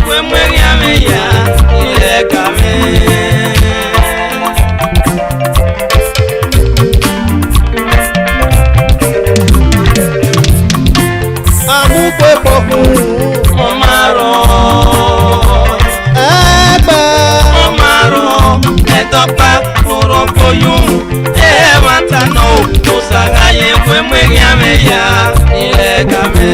fue muy amiga y le camé. Amúpe poco Omaro, Omaro, topa oro koyun matano usagaye fue muy amiga y le camé.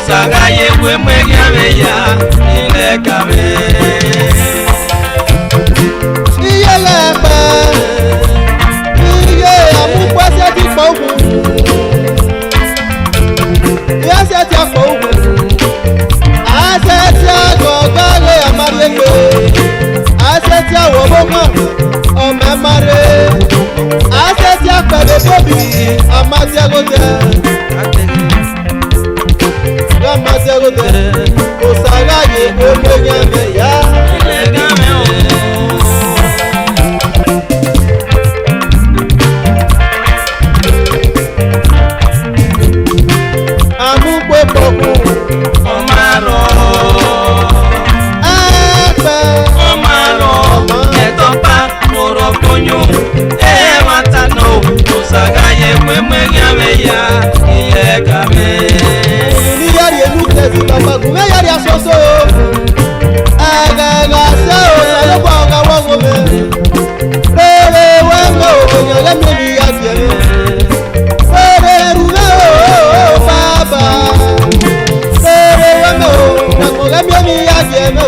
Sagaye fue muy bella y le cabé. Y ya la paz, y ya amu pase a ti poco. Ya se te poco. Hace te agogale a marienge. Hace te awoboka o me mare. Hace te akpede bobi amati agote. Amaderote, osagaye omegame ya, ilegame o. Amukwe poku, Omaro, Omaro, etopa orokonyo, matano, osagaye omegame ya, ilegame. Papa gume yari asoso agaga sao salo kwa ga wango me rere wango nyole meli atie rere ruga baba rere wango na koga meli atie me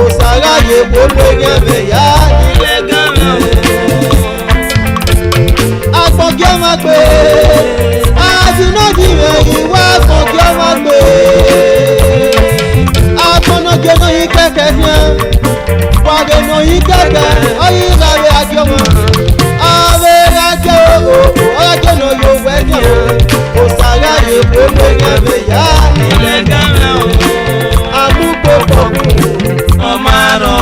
o saga ye bobe nyame ya ile game akpokyo magbe ajina jiwe iwa akpokyo magbe no yi keke fian wage no yi keke oyi gawe ajomo ave ajo ojo no yo wejo osaga ye bomo nyame ya ile game o. amupo poku Omaro,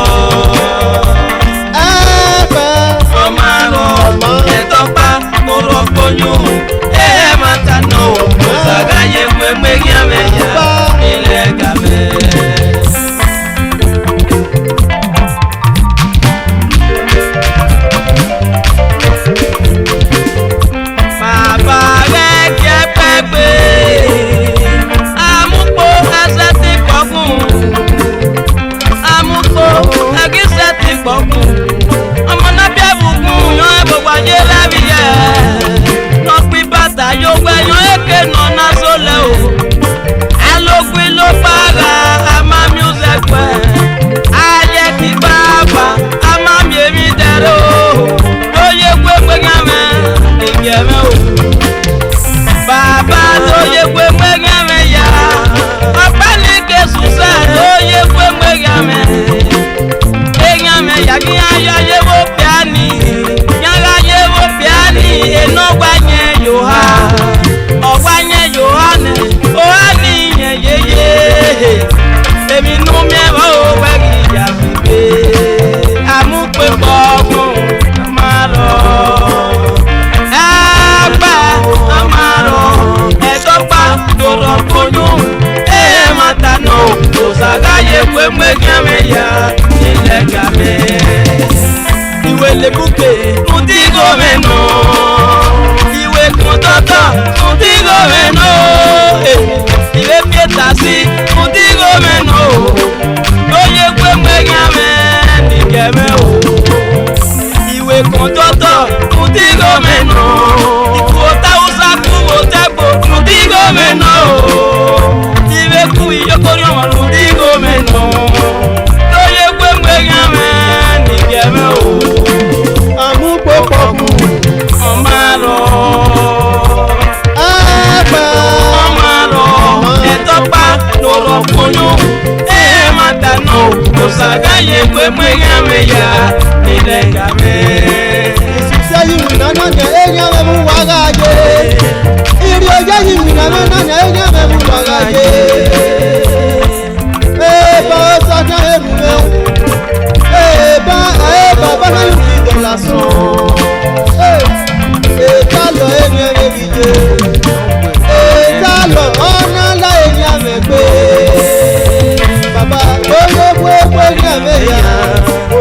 Omaro, etopa orokonyo matano osagaye fue muy amiga ile game. Fue muy ya ile game. Iwe le buke, mudigo meno. Iwe kontota, mudigo meno. Iwe fiesta si, mudigo meno. Oye fue muy game, ni game o. Iwe kontota, mudigo meno. Ikota usa kubo tepo, mudigo meno. Iwe ku iyokori ọmọ mudigo meno. Omaro, Omaro, etopa loro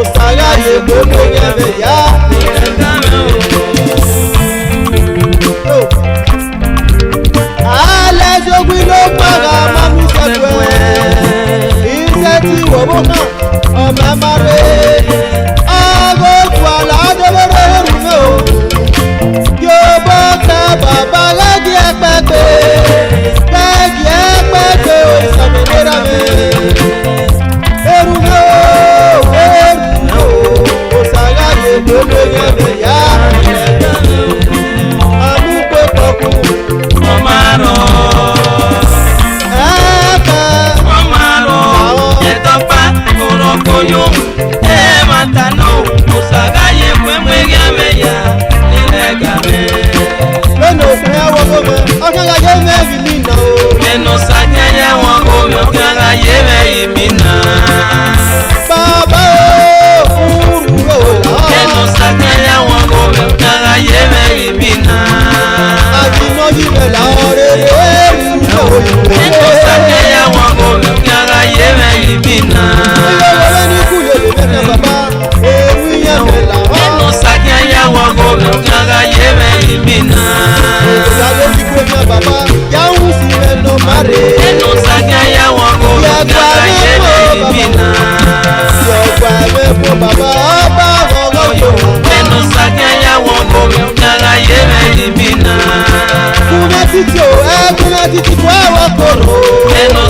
Osaga ye gbogbo yẹn ya. Alẹ́ jogun ló gbọ́dọ̀ máa mú sẹ́gbẹ́. Iṣẹ́ tí wòwò náà ọmọ máa rẹ̀. Agogo aládọ́lọ́rọ́ rù mí o. Yóò bọ́ tẹ bàbá lẹ́gì ẹgbẹ́gbẹ́. Lẹ́gì ẹgbẹ́gbẹ́ o ìsàmìlera mi. Eru mi o, Osaga ye gbogbo yẹn ya. Amúgbó pọ̀kú. Omaro, Omaro, Yetopa, Orokoyo, Matano, Osaga ye kwemwe gameya, Nilegame. Lẹ́nu òfin ẹwọ́ gómẹ̀, ọ̀kẹ́gà yé mẹ́rin mi nà o. Meno sanya ya wangome, Ogaga ye meimina. Bàbá o, fúru o là. Meno sanya ya wangome, Ogaga ye meimina. Àjìnà yìí rẹ̀ làwọn rere rú o. Meno sanya ya wangome, Ogaga ye meimina. Ilé wọlé ní kúlẹ̀ lè mẹ́tẹ̀ bàbá, ewu yẹn rẹ̀ làwọn. Meno sanya ya wangome, Ogaga ye meimina. Òkúta ló fi kó yẹn bàbá, yáhùn sí mẹ́nu márè. Meno sanya ya wangome, Ogaga ye meimina. Yọ̀gbà mẹ́fọ́ bàbá, ọba ọ̀gọ́ yòó. Meno sanya ya wangome, Ogaga ye meimina. Kúnẹ́ títí o, ẹ kúnẹ́ títí kó ẹ̀wọ̀ kòrò. Meno